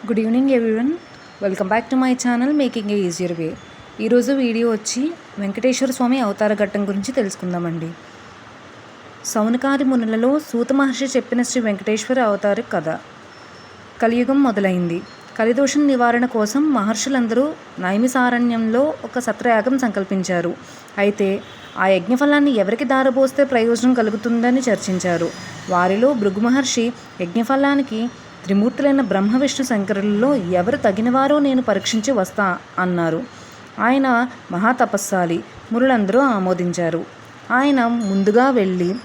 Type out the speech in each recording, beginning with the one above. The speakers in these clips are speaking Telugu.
Good evening everyone. Welcome back to my channel making a easier way. ఈరోజు వీడియో వచ్చి వెంకటేశ్వర స్వామి అవతార ఘట్టం గురించి తెలుసుకుందామండి. సౌనకాది మునులలో సూత మహర్షి చెప్పిన శ్రీ వెంకటేశ్వర అవతార కథ. కలియుగం మొదలైంది. కలిదోషం నివారణ కోసం మహర్షులందరూ నైమిసారణ్యంలో ఒక సత్రయాగం సంకల్పించారు. అయితే ఆ యజ్ఞఫలాన్ని ఎవరికి దారబోస్తే ప్రయోజనం కలుగుతుందని చర్చించారు. వారిలో భృగు మహర్షి యజ్ఞఫలానికి త్రిమూర్తులైన బ్రహ్మ విష్ణు శంకరులలో ఎవరు తగినవారో నేను పరీక్షించి వస్తా అన్నారు. ఆయన మహాతపస్సాలి. మునులందరూ ఆమోదించారు. ఆయన ముందుగా వెళ్ళి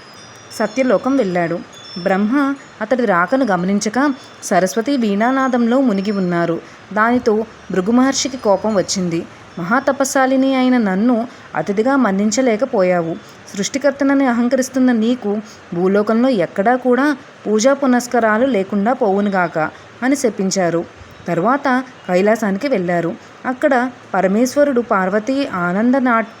సత్యలోకం వెళ్ళాడు. బ్రహ్మ అతడి రాకను గమనించక సరస్వతి వీణానాదంలో మునిగి ఉన్నారు. దానితో భృగు మహర్షికి కోపం వచ్చింది. మహాతపస్సాలిని అయిన నన్ను అతిథిగా మన్నించలేకపోయావు. సృష్టికర్తనని అహంకరిస్తున్న నీకు భూలోకంలో ఎక్కడా కూడా పూజా పునస్కారాలు లేకుండా పోవునుగాక అని శపించారు. తరువాత కైలాసానికి వెళ్ళారు. అక్కడ పరమేశ్వరుడు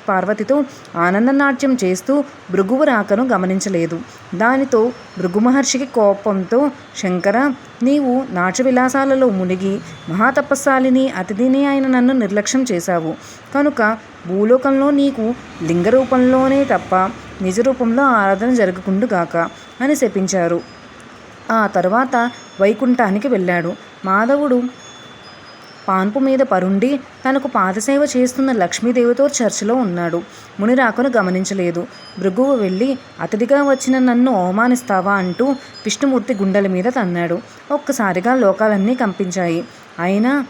పార్వతితో ఆనందనాట్యం చేస్తూ భృగువు రాకను గమనించలేదు. దానితో భృగు మహర్షికి కోపంతో, శంకర, నీవు నాట్యవిలాసాలలో మునిగి మహాతపస్సాలిని అతిథిని అయిన నన్ను నిర్లక్ష్యం చేశావు. కనుక భూలోకంలో నీకు లింగ రూపంలోనే తప్ప నిజ రూపంలో ఆరాధన జరగకుండుగాక అని శపించారు. ఆ తర్వాత వైకుంఠానికి వెళ్ళాడు. మాధవుడు పాన్పు మీద పరుండి తనకు పాదసేవ చేస్తున్న లక్ష్మీదేవితో చర్చలో ఉన్నాడు. మునిరాకను గమనించలేదు. భృగువు వెళ్ళి అతిథిగా వచ్చిన నన్ను అవమానిస్తావా అంటూ విష్ణుమూర్తి గుండెల మీద తన్నాడు. ఒక్కసారిగా లోకాలన్నీ కంపించాయి. అయినా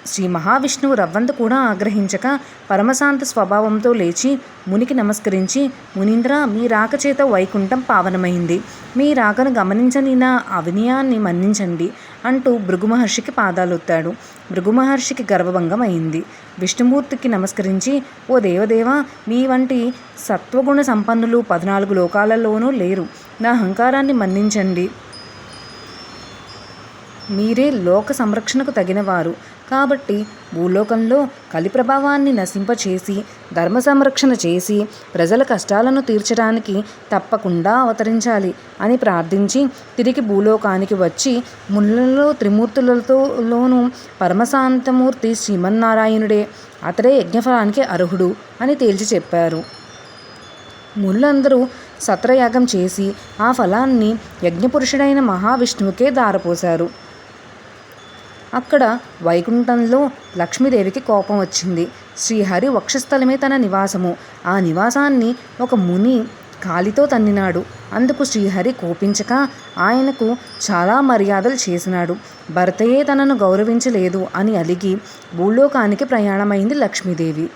శ్రీ మహావిష్ణువు రవ్వంత కూడా ఆగ్రహించక పరమశాంత స్వభావంతో లేచి మునికి నమస్కరించి, మునీంద్ర, మీ రాక చేత వైకుంఠం పావనమైంది. మీ రాకను గమనించని నా అవినయాన్ని మన్నించండి అంటూ భృగు మహర్షికి పాదాలొత్తాడు. భృగు మహర్షికి గర్వభంగం అయింది. విష్ణుమూర్తికి నమస్కరించి, ఓ దేవదేవ, మీ వంటి సత్వగుణ సంపన్నులు 14 లోకాలలోనూ లేరు. నా అహంకారాన్ని మన్నించండి. మీరే లోక సంరక్షణకు తగినవారు. కాబట్టి భూలోకంలో కలి ప్రభావాన్ని నశింపచేసి ధర్మ సంరక్షణ చేసి ప్రజల కష్టాలను తీర్చడానికి తప్పకుండా అవతరించాలి అని ప్రార్థించి తిరిగి భూలోకానికి వచ్చి మునులలో త్రిమూర్తులతోనూ పరమశాంతమూర్తి శ్రీమన్నారాయణుడే, అతడే యజ్ఞఫలానికి అర్హుడు అని తేల్చి చెప్పారు. మునులందరూ సత్రయాగం చేసి ఆ ఫలాన్ని యజ్ఞపురుషుడైన మహావిష్ణువుకే దారపోశారు. అక్కడ వైకుంఠంలో లక్ష్మీదేవికి కోపం వచ్చింది. శ్రీహరి వక్షస్థలమే తన నివాసము. ఆ నివాసాన్ని ఒక ముని కాలితో తన్నినాడు. అందుకు శ్రీహరి కోపించక ఆయనకు చాలా మర్యాదలు చేసినాడు. భర్తయే తనను గౌరవించలేదు అని అలిగి భూలోకానికి ప్రయాణమైంది లక్ష్మీదేవి.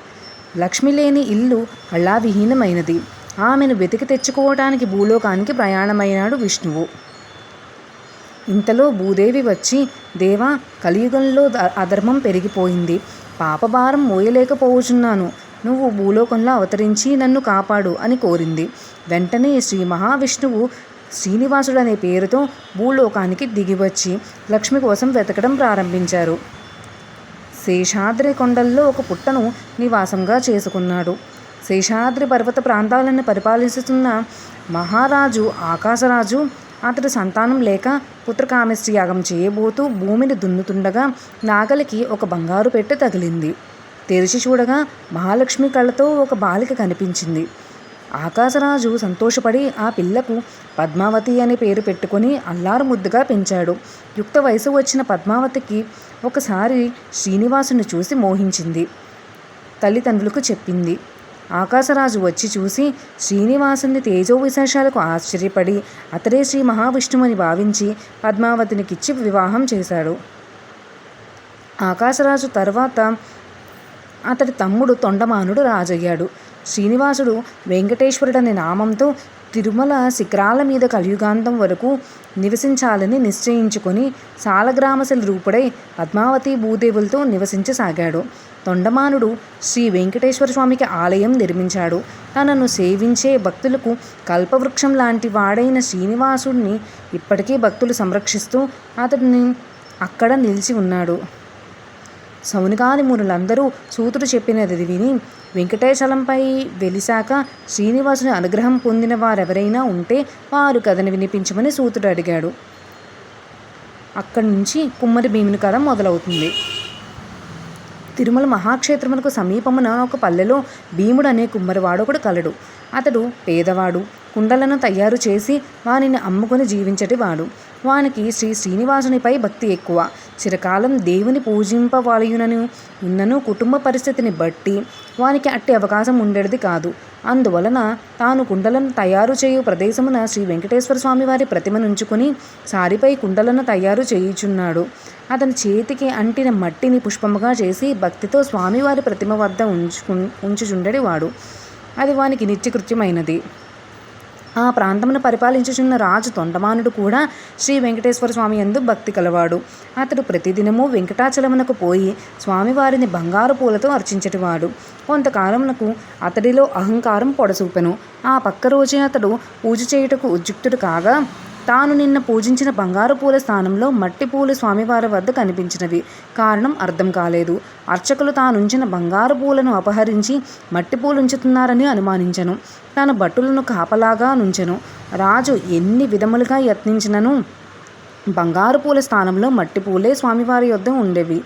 లక్ష్మి లేని ఇల్లు కళావిహీనమైనది. ఆమెను వెతికి తెచ్చుకోవటానికి భూలోకానికి ప్రయాణమైనాడు విష్ణువు. ఇంతలో భూదేవి వచ్చి, దేవా, కలియుగంలో అధర్మం పెరిగిపోయింది. పాపభారం మోయలేకపోవచున్నాను. నువ్వు భూలోకంలో అవతరించి నన్ను కాపాడు అని కోరింది. వెంటనే శ్రీ మహావిష్ణువు శ్రీనివాసుడనే పేరుతో భూలోకానికి దిగివచ్చి లక్ష్మి కోసం వెతకడం ప్రారంభించారు. శేషాద్రి కొండల్లో ఒక పుట్టను నివాసంగా చేసుకున్నాడు. శేషాద్రి పర్వత ప్రాంతాలను పరిపాలిస్తున్న మహారాజు ఆకాశరాజు అతడు సంతానం లేక పుత్రకామేష్టి యాగం చేయబోతూ భూమిని దున్నుతుండగా నాగలికి ఒక బంగారు పెట్టె తగిలింది. తెరిచి చూడగా మహాలక్ష్మి కళ్ళతో ఒక బాలిక కనిపించింది. ఆకాశరాజు సంతోషపడి ఆ పిల్లకు పద్మావతి అనే పేరు పెట్టుకొని అల్లారు ముద్దుగా పెంచాడు. యుక్త వయసు వచ్చిన పద్మావతికి ఒకసారి శ్రీనివాసుని చూసి మోహించింది. తల్లిదండ్రులకు చెప్పింది. ఆకాశరాజు వచ్చి చూసి శ్రీనివాసుని తేజో విశేషాలకు ఆశ్చర్యపడి అతడే శ్రీ మహావిష్ణువుని భావించి పద్మావతినికిచ్చి వివాహం చేశాడు. ఆకాశరాజు తర్వాత అతడి తమ్ముడు తొండమానుడు రాజయ్యాడు. శ్రీనివాసుడు వెంకటేశ్వరుడనే నామంతో తిరుమల శిఖరాల మీద కలియుగాంతం వరకు నివసించాలని నిశ్చయించుకొని సాలగ్రామశిల రూపుడై పద్మావతి భూదేవులతో నివసించసాగాడు. తొండమానుడు శ్రీ వెంకటేశ్వర స్వామికి ఆలయం నిర్మించాడు. తనను సేవించే భక్తులకు కల్పవృక్షం లాంటి వాడైన శ్రీనివాసుడిని ఇప్పటికీ భక్తులు సంరక్షిస్తూ అతడిని అక్కడ నిలిచి ఉన్నాడు. సౌనకాది మునులందరూ సూతుడు చెప్పినది విని వెంకటేశలంపై వెలిశాక శ్రీనివాసుని అనుగ్రహం పొందిన వారెవరైనా ఉంటే వారు కథను వినిపించమని సూతుడు అడిగాడు. అక్కడి నుంచి కుమ్మరి భీముని కథ మొదలవుతుంది. తిరుమల మహాక్షేత్రమునకు సమీపమున ఒక పల్లెలో భీముడు అనే కుమ్మరివాడొకడు కలడు. అతడు పేదవాడు, కుండలను తయారు చేసి వానిని అమ్ముకొని జీవించటివాడు. వానికి శ్రీ శ్రీనివాసునిపై భక్తి ఎక్కువ. చిరకాలం దేవుని పూజింపవలయునను ఉన్నను కుటుంబ పరిస్థితిని బట్టి వానికి అట్టి అవకాశం ఉండేది కాదు. అందువలన తాను కుండలను తయారు చేయు ప్రదేశమున శ్రీ వెంకటేశ్వర స్వామి వారి ప్రతిమనుంచుకుని సారిపై కుండలను తయారు చేయుచున్నాడు. అతని చేతికి అంటిన మట్టిని పుష్పముగా చేసి భక్తితో స్వామివారి ప్రతిమ వద్ద ఉంచుచుండెడివాడు. అది వానికి నిత్యకృత్యమైనది. ఆ ప్రాంతమును పరిపాలించుచున్న రాజు తొండమానుడు కూడా శ్రీ వెంకటేశ్వర స్వామి యందు భక్తి కలవాడు. అతడు ప్రతిదినము వెంకటాచలమునకు పోయి స్వామివారిని బంగారు పూలతో అర్చించటివాడు. కొంతకాలమునకు అతడిలో అహంకారం పొడసూపెను. ఆ పక్క రోజే అతడు పూజ చేయుటకు ఉద్యుక్తుడు కాగా తాను నిన్న పూజించిన బంగారు పూల స్థానంలో మట్టి పూలు స్వామివారి వద్ద కనిపించినవి. కారణం అర్థం కాలేదు. అర్చకులు తానుంచిన బంగారు పూలను అపహరించి మట్టి పూలు ఉంచుతున్నారని అనుమానించెను. తన భటులను కాపలాగా నుంచెను. రాజు ఎన్ని విధములుగా యత్నించినను బంగారు పూల స్థానంలో మట్టి పూలే స్వామివారి యొద్ద ఉండేవి.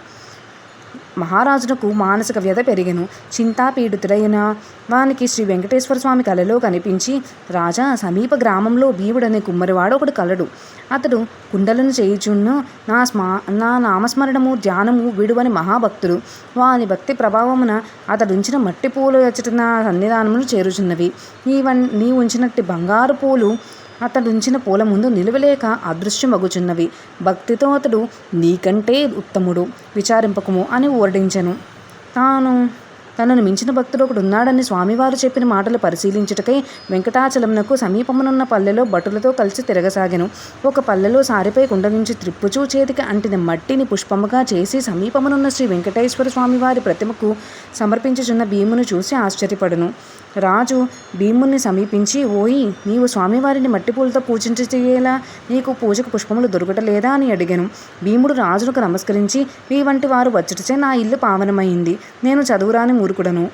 మహారాజునకు మానసిక వ్యధ పెరిగెను. చింతాపీడితుడైన వానికి శ్రీ వెంకటేశ్వర స్వామి కలలో కనిపించి, రాజా, సమీప గ్రామంలో భీముడనే కుమ్మరివాడు ఒకడు కలడు. అతడు కుండలను చేయుచున్న నా నామస్మరణము ధ్యానము విడువని మహాభక్తుడు. వాని భక్తి ప్రభావమున అతడుంచిన మట్టి పూలు ఎచ్చట నా సన్నిధానమును చేరుచున్నవి. నీ ఉంచినట్టి బంగారు పూలు అతడుంచిన పూల ముందు నిలువలేక అదృశ్యమగుచున్నవి. భక్తితో అతడు నీకంటే ఉత్తముడు, విచారింపకము అని ఓరడించెను. తనను మించిన భక్తుడు ఒకడు ఉన్నాడని స్వామివారు చెప్పిన మాటలు పరిశీలించుటకై వెంకటాచలమునకు సమీపమునున్న పల్లెలో భటులతో కలిసి తిరగసాగెను. ఒక పల్లెలో సారిపై కుండ నుంచి త్రిప్పుచూ చేతికి అంటిన మట్టిని పుష్పముగా చేసి సమీపమునున్న శ్రీ వెంకటేశ్వర స్వామివారి ప్రతిమకు సమర్పించుచున్న భీమును చూసి ఆశ్చర్యపడును. రాజు భీముని సమీపించి, ఓయి, నీవు స్వామివారిని మట్టి పూలతో పూజించేలా నీకు పూజకు పుష్పములు దొరకటలేదా అని అడిగాను. భీముడు రాజునకు నమస్కరించి, మీ వంటి వారు వచ్చుటచే నా ఇల్లు పావనమైంది. నేను చదువురాని మూర్ఖుడను.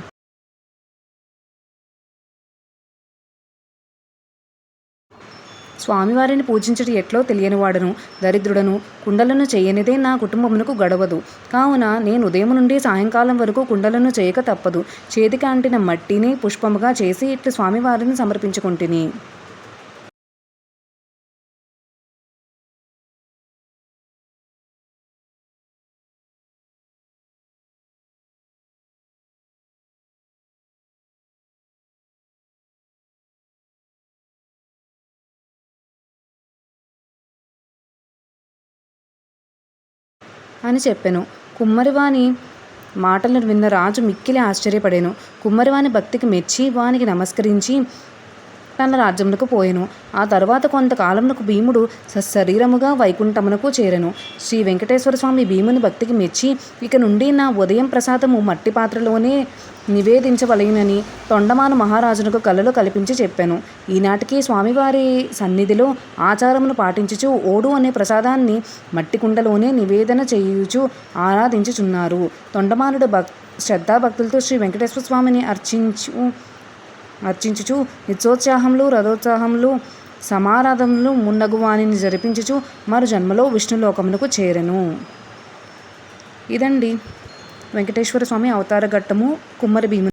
స్వామివారిని పూజించటి ఎట్లో తెలియనివాడను, దరిద్రుడను. కుండలను చేయనిదే నా కుటుంబమునకు గడవదు. కావున నేను ఉదయం నుండి సాయంకాలం వరకు కుండలను చేయక తప్పదు. చేతికి అంటిన మట్టిని పుష్పముగా చేసి ఇట్లు స్వామివారిని సమర్పించుకుంటుని. అని చెప్పెను. కుమ్మరివాని మాటలను విన్న రాజు మిక్కిలి ఆశ్చర్యపడెను. కుమ్మరివాని భక్తికి మెచ్చి వానికి నమస్కరించి తన రాజ్యమునకు పోయెను. ఆ తరువాత కొంతకాలమునకు భీముడు సశరీరముగా వైకుంఠమునకు చేరెను. శ్రీ వెంకటేశ్వర స్వామి భీముని భక్తికి మెచ్చి, ఇక నుండి నా ఉదయం ప్రసాదము మట్టి పాత్రలోనే నివేదించవలెనని తొండమాను మహారాజునకు కలలో కల్పించి చెప్పాను. ఈనాటికి స్వామివారి సన్నిధిలో ఆచారమును పాటించుచు ఓడు అనే ప్రసాదాన్ని మట్టి కుండలోనే నివేదన చేయుచు ఆరాధించుచున్నారు. తొండమానుడు శ్రద్ధాభక్తులతో శ్రీ వెంకటేశ్వర స్వామిని అర్చించుచు నిత్యోత్సాహములు, రథోత్సాహములు, సమారాధనలు మున్నగు వానిని జరిపించుచు మరు జన్మలో విష్ణులోకమునకు చేరెను. ఇదండి వెంకటేశ్వర స్వామి అవతార ఘట్టము కుమ్మరి భీముని.